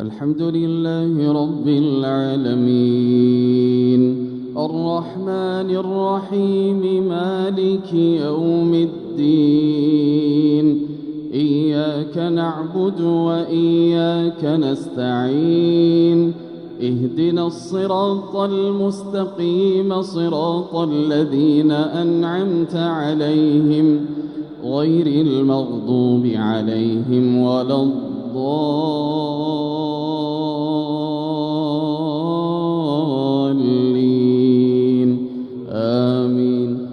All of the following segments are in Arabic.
الحمد لله رب العالمين الرحمن الرحيم مالك يوم الدين إياك نعبد وإياك نستعين اهدنا الصراط المستقيم صراط الذين أنعمت عليهم غير المغضوب عليهم ولا الضالين آمين.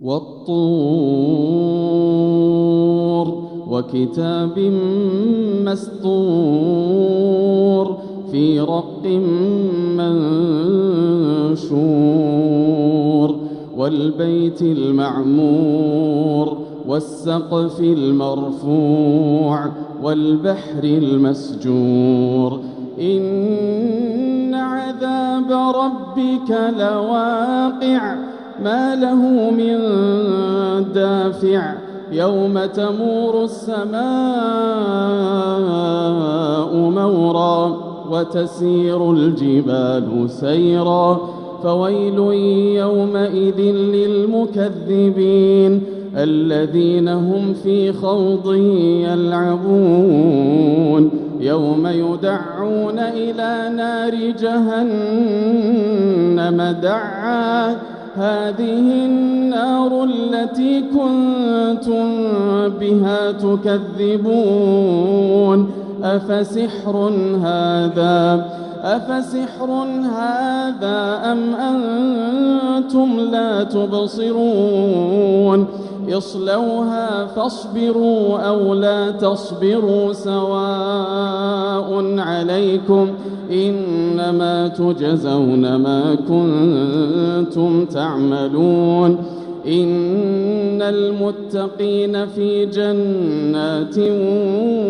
والطور وكتاب مسطور في رق منشور والبيت المعمور والسقف المرفوع والبحر المسجور إن عذاب ربك لواقع ما له من دافع يوم تمور السماء مورا وتسير الجبال سيرا فويل يومئذ للمكذبين الذين هم في خوض يلعبون يوم يدعون إلى نار جهنم دعا هذه النار التي كنتم بها تكذبون أفسحر هذا أم أنتم لا تبصرون اصلوها فاصبروا أو لا تصبروا سواء عليكم إنما تجزون ما كنتم تعملون إن المتقين في جنات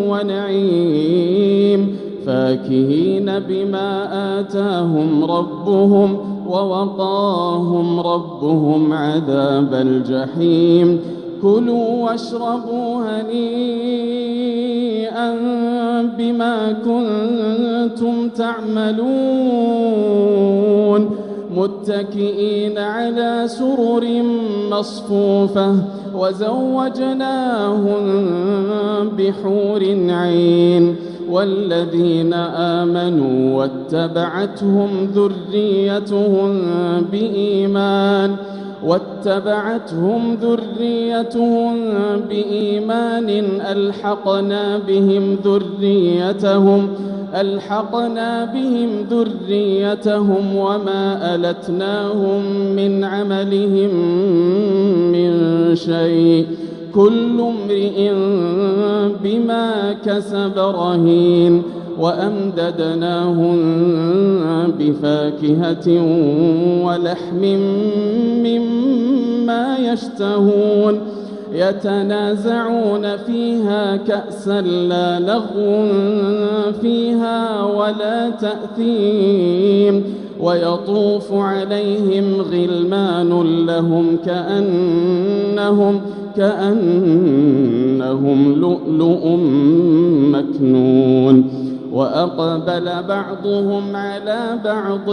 ونعيم فاكهين بما آتاهم ربهم ووقاهم ربهم عذاب الجحيم كلوا واشربوا هنيئا بما كنتم تعملون متكئين على سرر مصفوفة وزوجناهم بحور عين والذين آمنوا واتبعتهم بإيمان ألحقنا بهم ذريتهم وما ألتناهم من عملهم من شيء كل امرئ بما كسب رهين وأمددناهم بفاكهة ولحم مما يشتهون يتنازعون فيها كأسا لا لغو فيها ولا تأثيم ويطوف عليهم غلمان لهم كأنهم لؤلؤ مكنون وأقبل بعضهم على بعض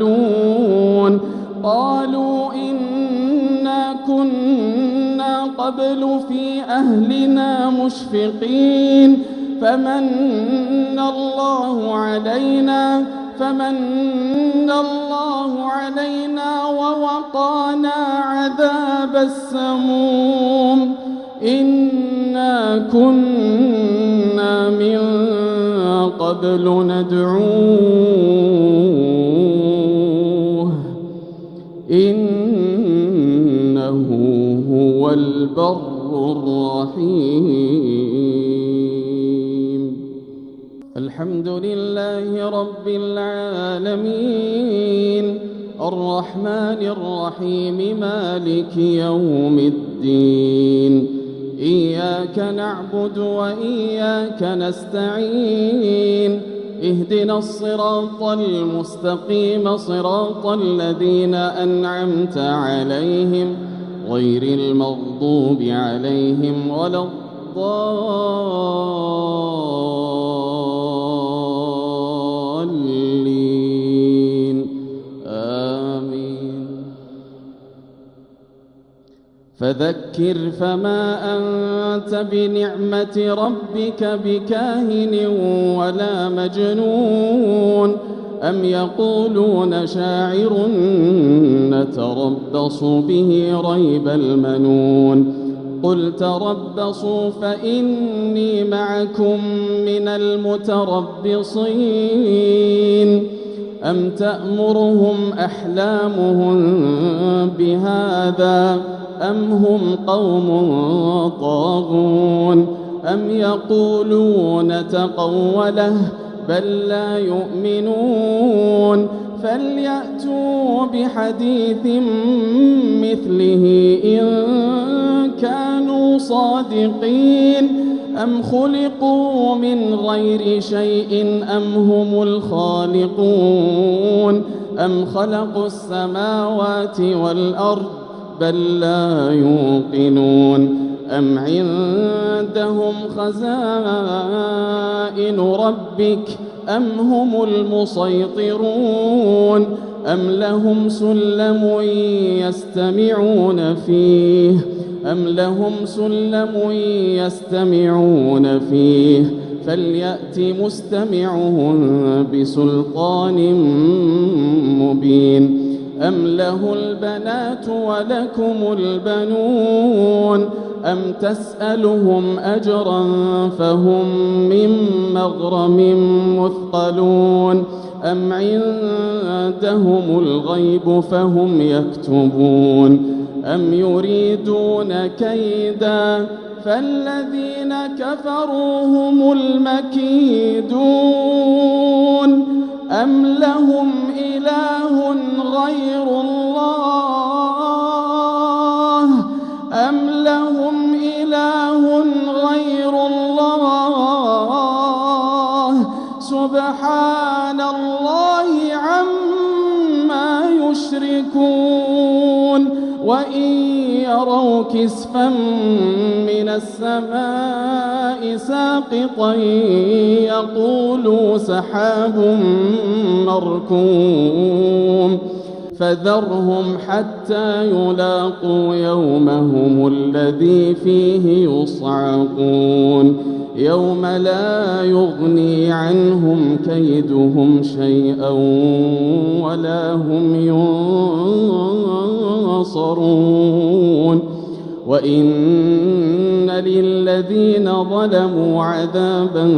يتساءلون قالوا إنا كنا قبل في أهلنا مشفقين فمن الله علينا ووقانا عذاب السموم إنا كنا من قبل ندعوه إنه هو البر الرحيم. الحمد لله رب العالمين الرحمن الرحيم مالك يوم الدين إياك نعبد وإياك نستعين اهدنا الصراط المستقيم صراط الذين أنعمت عليهم غير المغضوب عليهم ولا الضالين آمين. فذكر فما أنت بنعمة ربك بكاهن ولا مجنون أم يقولون شاعر نتربص به ريب المنون قل تربصوا فإني معكم من المتربصين أم تأمرهم أحلامهم بهذا أم هم قوم طاغون أم يقولون تقوله بل لا يؤمنون فليأتوا بحديث مثله إن كانوا صادقين أم خلقوا من غير شيء أم هم الخالقون أم خلقوا السماوات والأرض بل لا يوقنون أم عندهم خزائن ربك أم هم المسيطرون أم لهم سلم يستمعون فيه فليأت مستمعهم بسلطان مبين أم له البنات ولكم البنون أم تسألهم أجرا فهم من مغرم مثقلون أم عندهم الغيب فهم يكتبون أم يريدون كيدا فالذين كفروا هم المكيدون أم لهم إله غير الله سبحان الله عما يشركون وإن يروا كسفا من السماء ساقطا يقولوا سحاب مركوم فذرهم حتى يلاقوا يومهم الذي فيه يصعقون يوم لا يغني عنهم كيدهم شيئا ولا هم ينصرون وإن للذين ظلموا عذابا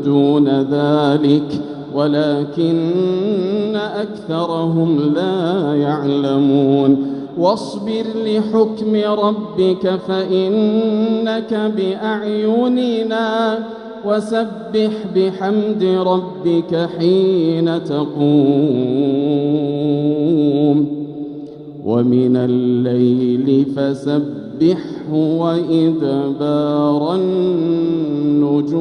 دون ذلك ولكن أكثرهم لا يعلمون واصبر لحكم ربك فإنك بأعيننا وسبح بحمد ربك حين تقوم ومن الليل فسبحه وإدبار النجوم.